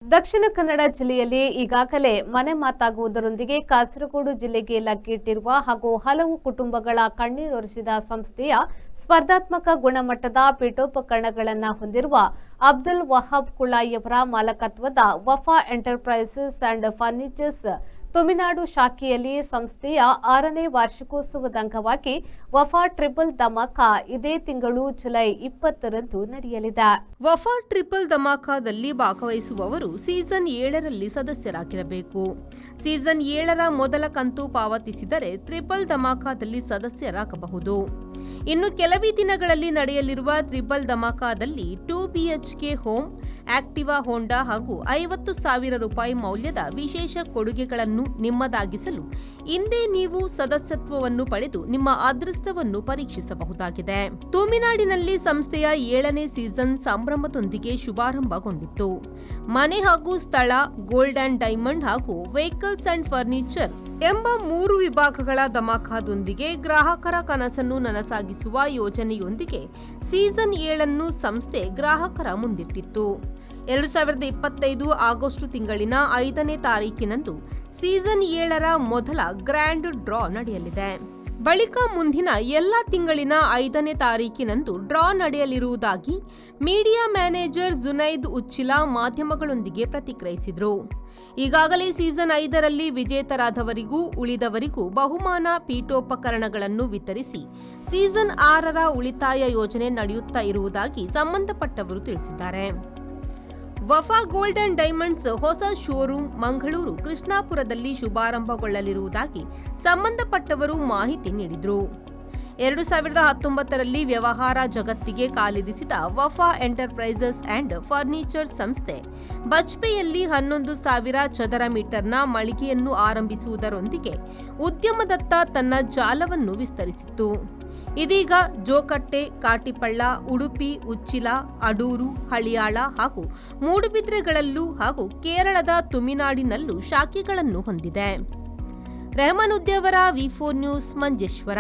ದಕ್ಷಿಣ ಕನ್ನಡ ಜಿಲ್ಲೆಯಲ್ಲಿ ಈಗಾಗಲೇ ಮನೆ ಮಾತಾಗುವುದರೊಂದಿಗೆ ಕಾಸರಗೋಡು ಜಿಲ್ಲೆಗೆ ಲಗ್ಗೆಯಿಟ್ಟಿರುವ ಹಾಗೂ ಹಲವು ಕುಟುಂಬಗಳ ಕಣ್ಣೀರೊರೆಸಿದ ಸಂಸ್ಥೆಯ ಸ್ಪರ್ಧಾತ್ಮಕ ಗುಣಮಟ್ಟದ ಪೀಠೋಪಕರಣಗಳನ್ನು ಹೊಂದಿರುವ Abdul Wahab ಕುಳಾಯಿಯವರ ಮಾಲಕತ್ವದ Wafa enterprises and furnitures Thuminadu ಶಾಖೆಯಲ್ಲಿ ಸಂಸ್ಥೆಯ 6ನೇ ವಾರ್ಷಿಕೋತ್ಸವದ ಅಂಗವಾಗಿ ವಫಾ ಟ್ರಿಪಲ್ ಧಮಾಕ ಇದೇ ತಿಂಗಳು ಜುಲೈ 20ರಂದು ನಡೆಯಲಿದೆ. ವಫಾ ಟ್ರಿಪಲ್ ಧಮಾಕಾದಲ್ಲಿ ಭಾಗವಹಿಸುವವರು ಸೀಸನ್ 7ರಲ್ಲಿ ಸದಸ್ಯರಾಗಿರಬೇಕು. ಸೀಸನ್ 7ರ ಮೊದಲ ಕಂತು ಪಾವತಿಸಿದರೆ ಟ್ರಿಪಲ್ ಧಮಾಕಾದಲ್ಲಿ ಸದಸ್ಯರಾಗಬಹುದು. ಇನ್ನು ಕೆಲವೇ ದಿನಗಳಲ್ಲಿ ನಡೆಯಲಿರುವ ಟ್ರಿಪಲ್ ಧಮಾಕಾದಲ್ಲಿ 2 BHK ಹೋಮ್, ಆಕ್ಟಿವಾ ಹೋಂಡಾ ಹಾಗೂ 50,000 ರೂಪಾಯಿ ಮೌಲ್ಯದ ವಿಶೇಷ ಕೊಡುಗೆಗಳನ್ನು ನಿಮ್ಮದಾಗಿಸಲು ಇಂದೇ ನೀವು ಸದಸ್ಯತ್ವವನ್ನು ಪಡೆದು ನಿಮ್ಮ ಅದೃಷ್ಟವನ್ನು ಪರೀಕ್ಷಿಸಬಹುದಾಗಿದೆ. ತುಮಿನಾಡಿನಲ್ಲಿ ಸಂಸ್ಥೆಯ 7ನೇ ಸೀಸನ್ ಸಂಭ್ರಮದೊಂದಿಗೆ ಶುಭಾರಂಭಗೊಂಡಿತ್ತು. ಮನೆ ಹಾಗೂ ಸ್ಥಳ, ಗೋಲ್ಡ್ ಅಂಡ್ ಡೈಮಂಡ್ ಹಾಗೂ ವೆಹಿಕಲ್ಸ್ ಅಂಡ್ ಫರ್ನಿಚರ್ ಎಂಬ 3 ವಿಭಾಗಗಳ ಧಮಾಕಾದೊಂದಿಗೆ ಗ್ರಾಹಕರ ಕನಸನ್ನು ನನಸಾಗಿಸುವ ಯೋಜನೆಯೊಂದಿಗೆ ಸೀಸನ್ 7ಅನ್ನು ಸಂಸ್ಥೆ ಗ್ರಾಹಕರ ಮುಂದಿಟ್ಟಿತ್ತು. 2025 ಆಗಸ್ಟ್ ತಿಂಗಳಿನ 5ನೇ ತಾರೀಕಿನಂದು ಸೀಸನ್ 7ರ ಮೊದಲ ಗ್ರ್ಯಾಂಡ್ ಡ್ರಾ ನಡೆಯಲಿದೆ. ಬಳಿಕ ಮುಂದಿನ ಎಲ್ಲ ತಿಂಗಳಿನ 5ನೇ ತಾರೀಕಿನಂದು draw ನಡೆಯಲಿರುವುದಾಗಿ media manager Junaid Uchila ಮಾಧ್ಯಮಗಳೊಂದಿಗೆ ಪ್ರತಿಕ್ರಿಯಿಸಿದರು. ಈಗಾಗಲೇ ಸೀಸನ್ 5ರಲ್ಲಿ ವಿಜೇತರಾದವರಿಗೂ ಉಳಿದವರಿಗೂ ಬಹುಮಾನ ಪೀಠೋಪಕರಣಗಳನ್ನು ವಿತರಿಸಿ ಸೀಸನ್ 6ರ ಉಳಿತಾಯ ಯೋಜನೆ ನಡೆಯುತ್ತಾ ಇರುವುದಾಗಿ ಸಂಬಂಧಪಟ್ಟವರು ತಿಳಿಸಿದ್ದಾರೆ. ವಫಾ ಗೋಲ್ಡ್ ಅಂಡ್ ಡೈಮಂಡ್ಸ್ ಹೊಸ ಶೋರೂಮ್ ಮಂಗಳೂರು ಕೃಷ್ಣಾಪುರದಲ್ಲಿ ಶುಭಾರಂಭಗೊಳ್ಳಲಿರುವುದಾಗಿ ಸಂಬಂಧಪಟ್ಟವರು ಮಾಹಿತಿ ನೀಡಿದರು. 2019ರಲ್ಲಿ ವ್ಯವಹಾರ ಜಗತ್ತಿಗೆ ಕಾಲಿರಿಸಿದ ವಫಾ ಎಂಟರ್ಪ್ರೈಸಸ್ ಅಂಡ್ ಫರ್ನಿಚರ್ ಸಂಸ್ಥೆ ಬಜ್ಪೆಯಲ್ಲಿ 11,000 ಚದರ ಮೀಟರ್ನ ಮಳಿಗೆಯನ್ನು ಆರಂಭಿಸುವುದರೊಂದಿಗೆ ಉದ್ಯಮದತ್ತ ತನ್ನ ಜಾಲವನ್ನು ವಿಸ್ತರಿಸಿತ್ತು. ಇದೀಗ ಜೋಕಟ್ಟೆ, ಕಾಟಿಪಳ್ಳ, ಉಡುಪಿ, ಉಚ್ಚಿಲ, ಅಡೂರು, ಹಳಿಯಾಳ ಹಾಗೂ ಮೂಡುಬಿದ್ರೆಗಳಲ್ಲೂ ಹಾಗೂ ಕೇರಳದ ತುಮಿನಾಡಿನಲ್ಲೂ ಶಾಖೆಗಳನ್ನು ಹೊಂದಿದೆ. ರೆಹಮಾನುದ್ದಿ ಅವರ V4 ನ್ಯೂಸ್, ಮಂಜೇಶ್ವರ.